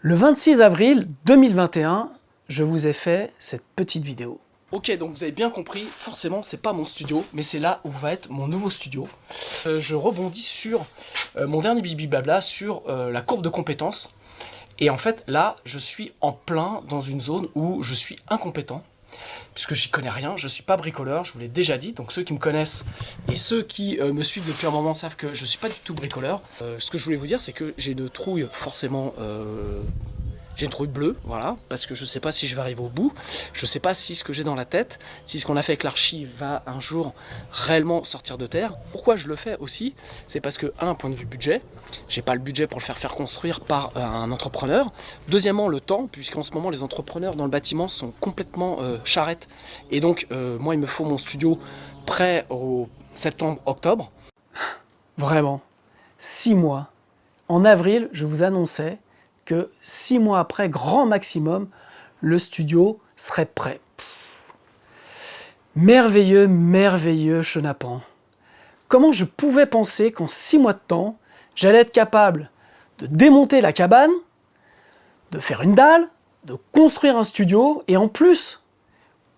Le 26 avril 2021, je vous ai fait cette petite vidéo. Ok, donc vous avez bien compris, forcément c'est pas mon studio, mais c'est là où va être mon nouveau studio. Je rebondis sur mon dernier bibi blabla, sur la courbe de compétences. Et en fait là, je suis en plein dans une zone où je suis incompétent, puisque j'y connais rien, je suis pas bricoleur, je vous l'ai déjà dit, donc ceux qui me connaissent et ceux qui me suivent depuis un moment savent que je suis pas du tout bricoleur. Ce que je voulais vous dire, c'est que j'ai une trouille forcément... J'ai une trouille bleue, voilà, parce que je ne sais pas si je vais arriver au bout, je ne sais pas si ce que j'ai dans la tête, si ce qu'on a fait avec l'archi va un jour réellement sortir de terre. Pourquoi je le fais aussi? C'est parce que, un point de vue budget, j'ai pas le budget pour le faire construire par un entrepreneur. Deuxièmement, le temps, puisqu'en ce moment les entrepreneurs dans le bâtiment sont complètement charrettes. Et donc, moi il me faut mon studio prêt au septembre-octobre. Vraiment, 6 mois. En avril, je vous annonçais que 6 mois après, grand maximum, le studio serait prêt. Merveilleux, merveilleux chenapan. Comment je pouvais penser qu'en 6 mois de temps, j'allais être capable de démonter la cabane, de faire une dalle, de construire un studio, et en plus,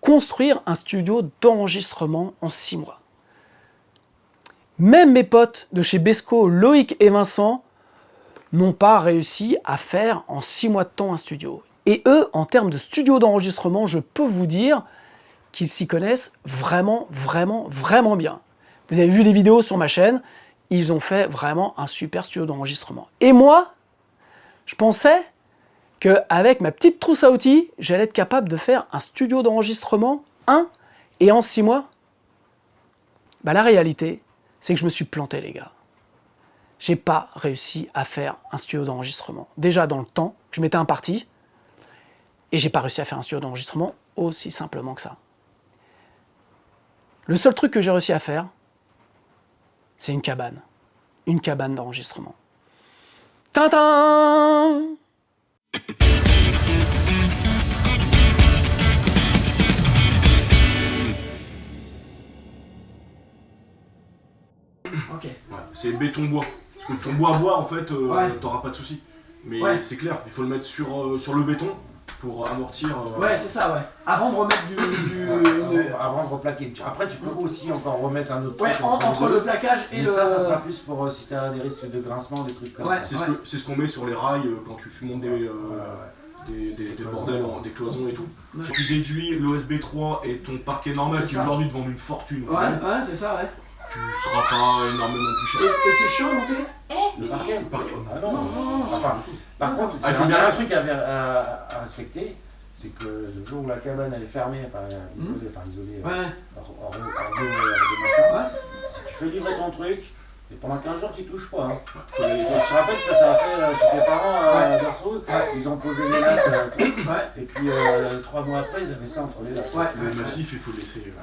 construire un studio d'enregistrement en 6 mois. Même mes potes de chez Besco, Loïc et Vincent, n'ont pas réussi à faire en 6 mois de temps un studio. Et eux, en termes de studio d'enregistrement, je peux vous dire qu'ils s'y connaissent vraiment, vraiment, vraiment bien. Vous avez vu les vidéos sur ma chaîne, ils ont fait vraiment un super studio d'enregistrement. Et moi, je pensais qu'avec ma petite trousse à outils, j'allais être capable de faire un studio d'enregistrement, et en 6 mois. Bah, la réalité, c'est que je me suis planté, les gars. J'ai pas réussi à faire un studio d'enregistrement. Déjà dans le temps, je m'étais imparti, et j'ai pas réussi à faire un studio d'enregistrement aussi simplement que ça. Le seul truc que j'ai réussi à faire, c'est une cabane d'enregistrement. Tintin! Ok. Ouais, c'est béton-bois. Parce que ton bois-bois, en fait, Ouais. t'auras pas de soucis. Mais Ouais. c'est clair, il faut le mettre sur le béton pour amortir. Ouais, c'est ça, ouais. Avant de remettre Avant de replaquer. Après, tu peux aussi encore remettre un autre Ouais, truc entre le plaquage et mais le... ça sera plus pour si tu as des risques de grincement, des trucs comme Ouais. ça. C'est ce qu'on met sur les rails quand tu montes des bordels, des cloisons et tout. Ouais. Si tu déduis l'OSB 3 et ton parquet normal C'est qui ça. aujourd'hui te vend une fortune, Ouais, c'est ça, ouais. tu seras pas énormément plus Et cher. c'est chaud à monter? Le parquet. Le parquet. Ah non. Enfin, par contre, Ah, il faut il y bien a un mettre. truc à respecter, c'est que le jour où la cabane elle est fermée, isolée, Ouais. hors de machin, si tu fais livrer ton truc, et pendant 15 jours tu touches pas. Hein. Je te rappelle que ça a fait chez tes parents à Verso, ils ont posé les lattes, et puis 3 mois après ils avaient ça entre les lattes. Ouais. Le massif, il faut le laisser.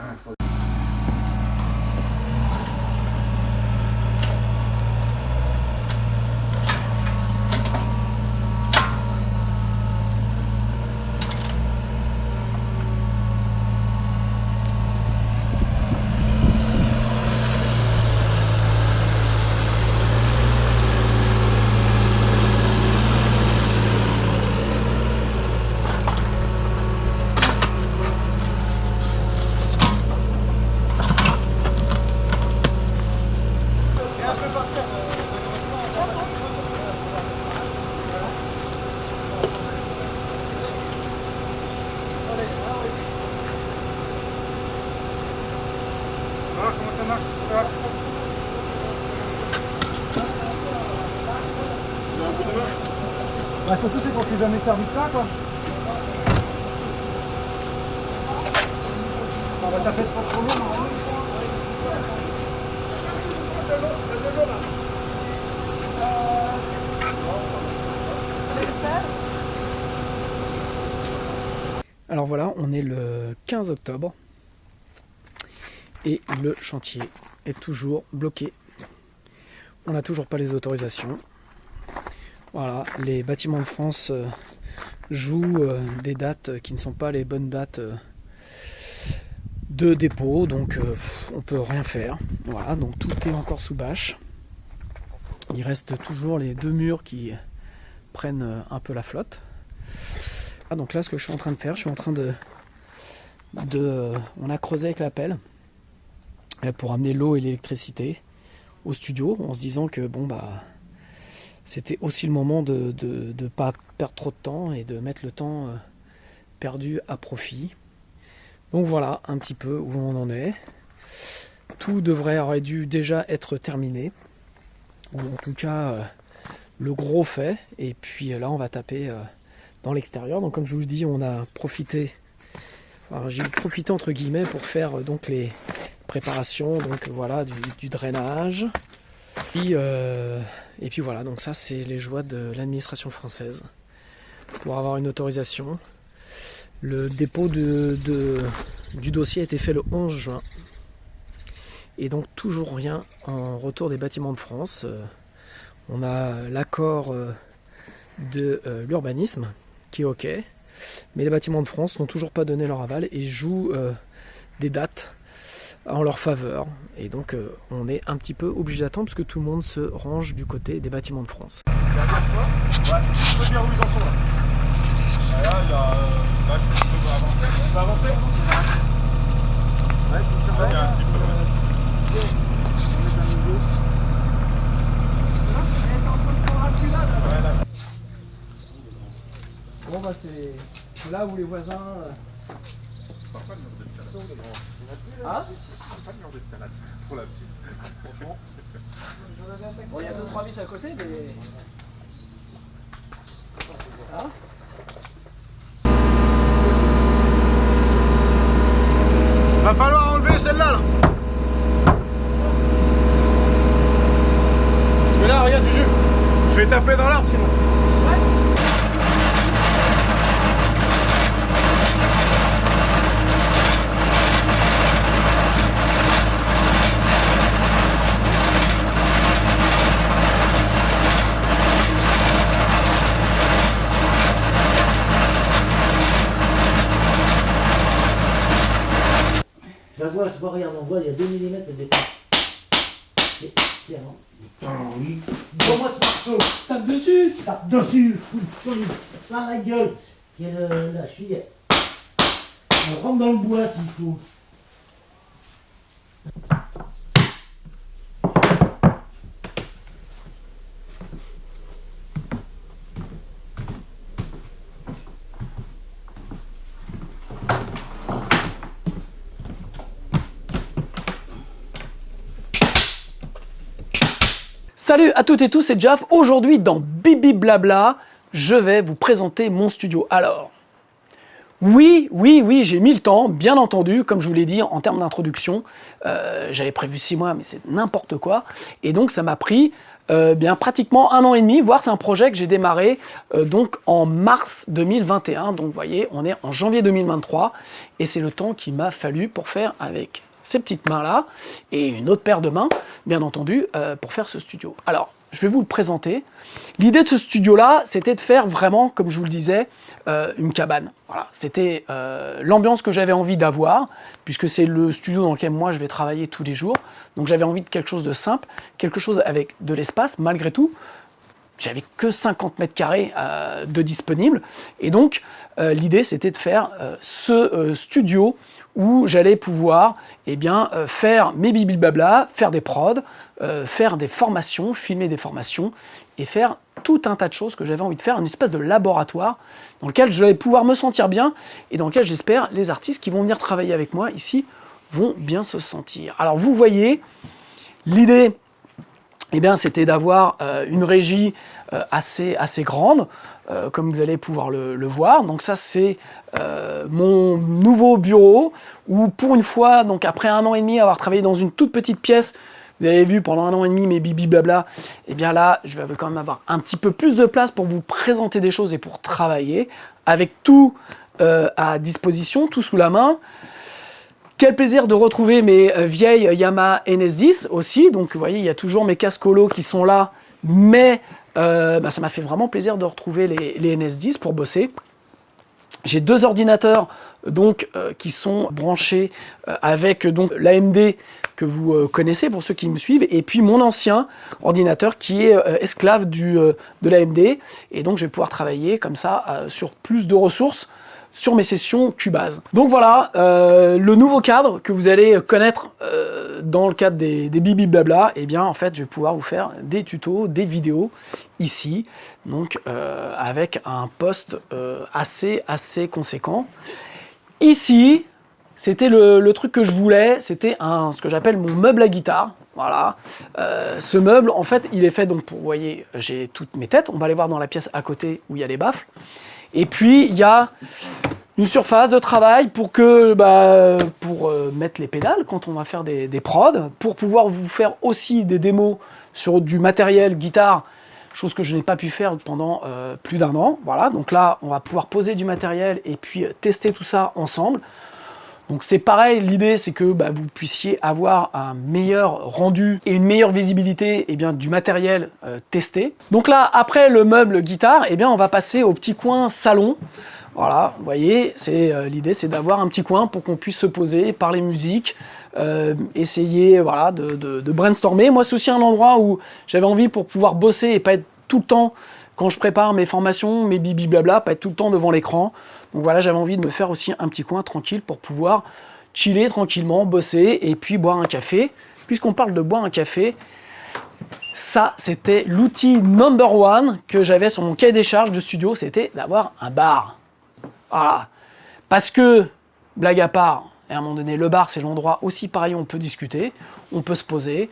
Comment ça marche cette histoire? Bah surtout c'est qu'on s'est jamais servi de ça quoi. Ah bah ça pèse pas trop lourd normalement. Alors voilà, on est le 15 octobre et le chantier est toujours bloqué. On n'a toujours pas les autorisations. Voilà, les bâtiments de France jouent des dates qui ne sont pas les bonnes dates de dépôt, donc on peut rien faire. Voilà, donc tout est encore sous bâche. Il reste toujours les deux murs qui prennent un peu la flotte. Ah, donc là, ce que je suis en train de faire, je suis en train on a creusé avec la pelle pour amener l'eau et l'électricité au studio, en se disant que bon bah c'était aussi le moment de ne pas perdre trop de temps et de mettre le temps perdu à profit. Donc voilà un petit peu où on en est. Tout aurait dû déjà être terminé, ou en tout cas le gros fait, et puis là on va taper dans l'extérieur. Donc comme je vous dis, on a profité, enfin, j'ai profité entre guillemets pour faire donc les préparations, donc voilà du drainage. Et puis voilà, donc ça c'est les joies de l'administration française pour avoir une autorisation. Le dépôt du dossier a été fait le 11 juin. Et donc toujours rien en retour des Bâtiments de France. On a l'accord de l'urbanisme qui est OK, mais les Bâtiments de France n'ont toujours pas donné leur aval et jouent des dates en leur faveur. Et donc on est un petit peu obligé d'attendre parce que tout le monde se range du côté des Bâtiments de France. Ouais, je peux dire où ils en sont là. Là, tu peux avancer. Tu peux avancer? Ouais, tu peux un petit peu. Bon bah c'est là où les voisins... Ah Pour la petite. Franchement. Bon, il y a 2-3 vis à côté, mais... Ah Va falloir enlever celle-là là. Parce que là, regarde Juju, je vais taper dans l'arbre sinon. Tu vois, regarde, on voit, il y a 2 mm de détail. C'est clairement. Putain, oui. Donne-moi ce marteau. tape dessus. Tape dessus, fous plein la gueule. La cheville. On rentre dans le bois s'il faut. Salut à toutes et tous, c'est Jaf. Aujourd'hui dans Bibi Blabla, je vais vous présenter mon studio. Alors, oui, j'ai mis le temps, bien entendu, comme je vous l'ai dit en termes d'introduction. J'avais prévu 6 mois, mais c'est n'importe quoi. Et donc ça m'a pris bien pratiquement 1 an et demi, voire c'est un projet que j'ai démarré donc en mars 2021. Donc vous voyez, on est en janvier 2023 et c'est le temps qu'il m'a fallu pour faire avec ces petites mains-là, et une autre paire de mains, bien entendu, pour faire ce studio. Alors, je vais vous le présenter. L'idée de ce studio-là, c'était de faire vraiment, comme je vous le disais, une cabane. Voilà, c'était l'ambiance que j'avais envie d'avoir, puisque c'est le studio dans lequel moi je vais travailler tous les jours. Donc j'avais envie de quelque chose de simple, quelque chose avec de l'espace, malgré tout. J'avais que 50 mètres carrés de disponible. Et donc, l'idée, c'était de faire ce studio où j'allais pouvoir faire mes bibi blabla, faire des prods, faire des formations, filmer des formations et faire tout un tas de choses que j'avais envie de faire, une espèce de laboratoire dans lequel je vais pouvoir me sentir bien et dans lequel j'espère les artistes qui vont venir travailler avec moi ici vont bien se sentir. Alors vous voyez, l'idée, c'était d'avoir une régie assez grande, comme vous allez pouvoir le voir. Donc ça, c'est mon nouveau bureau, où pour une fois, donc après 1 an et demi, avoir travaillé dans une toute petite pièce, vous avez vu pendant 1 an et demi mes bibi blabla, et bien là, je vais quand même avoir un petit peu plus de place pour vous présenter des choses et pour travailler, avec tout à disposition, tout sous la main. Quel plaisir de retrouver mes vieilles Yamaha NS10 aussi. Donc vous voyez, il y a toujours mes casques holo qui sont là, mais ça m'a fait vraiment plaisir de retrouver les NS10 pour bosser. J'ai 2 ordinateurs donc, qui sont branchés avec l'AMD que vous connaissez pour ceux qui me suivent, et puis mon ancien ordinateur qui est esclave de l'AMD, et donc je vais pouvoir travailler comme ça sur plus de ressources sur mes sessions Cubase. Donc voilà, le nouveau cadre que vous allez connaître dans le cadre des Bibi Blabla, et bien en fait je vais pouvoir vous faire des tutos, des vidéos ici, donc avec un poste assez conséquent. Ici, c'était le truc que je voulais, c'était ce que j'appelle mon meuble à guitare. Voilà, ce meuble, en fait, il est fait donc pour, vous voyez, j'ai toutes mes têtes, on va aller voir dans la pièce à côté où il y a les baffles. Et puis, il y a une surface de travail pour mettre les pédales quand on va faire des prods, pour pouvoir vous faire aussi des démos sur du matériel guitare, chose que je n'ai pas pu faire pendant plus d'1 an. Voilà, donc là, on va pouvoir poser du matériel et puis tester tout ça ensemble. Donc c'est pareil, l'idée c'est que vous puissiez avoir un meilleur rendu et une meilleure visibilité du matériel testé. Donc là, après le meuble guitare, on va passer au petit coin salon. Voilà, vous voyez, l'idée c'est d'avoir un petit coin pour qu'on puisse se poser, parler musique, essayer voilà, de brainstormer. Moi c'est aussi un endroit où j'avais envie pour pouvoir bosser et pas être tout le temps, quand je prépare mes formations, mes bibi blabla, pas être tout le temps devant l'écran. Donc voilà, j'avais envie de me faire aussi un petit coin tranquille pour pouvoir chiller tranquillement, bosser et puis boire un café. Puisqu'on parle de boire un café, ça c'était l'outil number one que j'avais sur mon cahier des charges de studio, c'était d'avoir un bar. Voilà. Parce que, blague à part, et à un moment donné, le bar c'est l'endroit aussi pareil où on peut discuter, on peut se poser,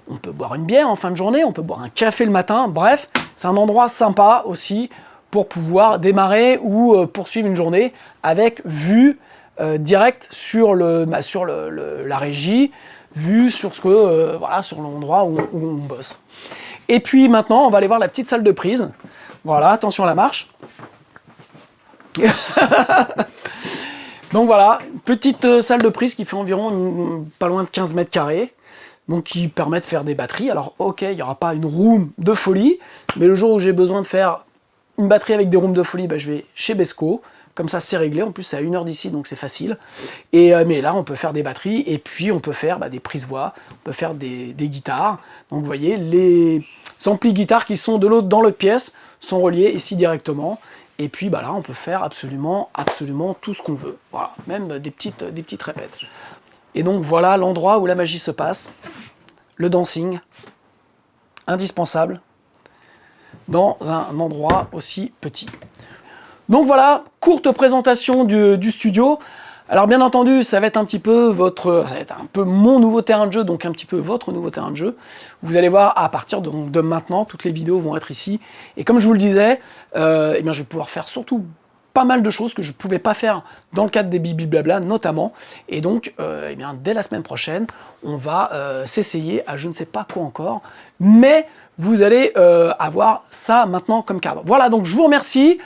on peut boire une bière en fin de journée, on peut boire un café le matin, bref, c'est un endroit sympa aussi pour pouvoir démarrer ou poursuivre une journée avec vue directe sur la régie, vue sur voilà, sur l'endroit où on bosse. Et puis maintenant, on va aller voir la petite salle de prise. Voilà, attention à la marche. Donc voilà, petite salle de prise qui fait environ pas loin de 15 mètres carrés. Donc qui permet de faire des batteries. Alors ok, il n'y aura pas une room de folie, mais le jour où j'ai besoin de faire une batterie avec des rooms de folie, je vais chez Besco. Comme ça, c'est réglé. En plus, c'est à 1 heure d'ici, donc c'est facile. Mais là, on peut faire des batteries et puis on peut faire des prises voix, on peut faire des guitares. Donc vous voyez, les amplis guitares qui sont dans l'autre pièce sont reliés ici directement. Et puis là, on peut faire absolument tout ce qu'on veut. Voilà, même des petites répètes. Et donc voilà l'endroit où la magie se passe. Le dancing, indispensable, dans un endroit aussi petit. Donc voilà, courte présentation du studio. Alors bien entendu, ça va être un peu mon nouveau terrain de jeu, donc un petit peu votre nouveau terrain de jeu. Vous allez voir, à partir de maintenant, toutes les vidéos vont être ici. Et comme je vous le disais, je vais pouvoir faire surtout pas mal de choses que je ne pouvais pas faire dans le cadre des Bibi Blabla notamment. Et donc, dès la semaine prochaine, on va s'essayer à je ne sais pas quoi encore, mais vous allez avoir ça maintenant comme cadre. Voilà, donc je vous remercie.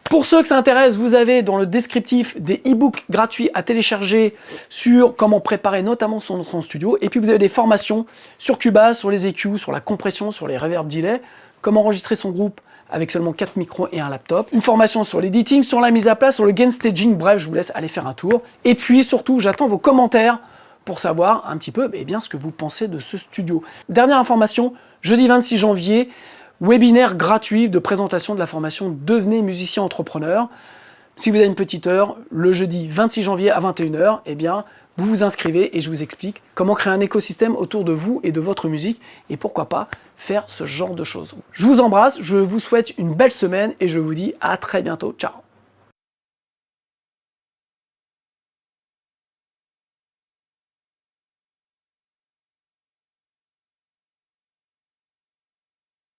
Pour ceux que ça intéresse, vous avez dans le descriptif des e-books gratuits à télécharger sur comment préparer notamment son entrée en studio. Et puis vous avez des formations sur Cubase, sur les EQ, sur la compression, sur les reverb delay, comment enregistrer son groupe avec seulement 4 micros et un laptop. Une formation sur l'editing, sur la mise à plat, sur le gain staging. Bref, je vous laisse aller faire un tour. Et puis surtout, j'attends vos commentaires pour savoir un petit peu ce que vous pensez de ce studio. Dernière information, jeudi 26 janvier, webinaire gratuit de présentation de la formation Devenez musicien entrepreneur. Si vous avez une petite heure, le jeudi 26 janvier à 21 h, vous vous inscrivez et je vous explique comment créer un écosystème autour de vous et de votre musique et pourquoi pas faire ce genre de choses. Je vous embrasse, je vous souhaite une belle semaine et je vous dis à très bientôt. Ciao!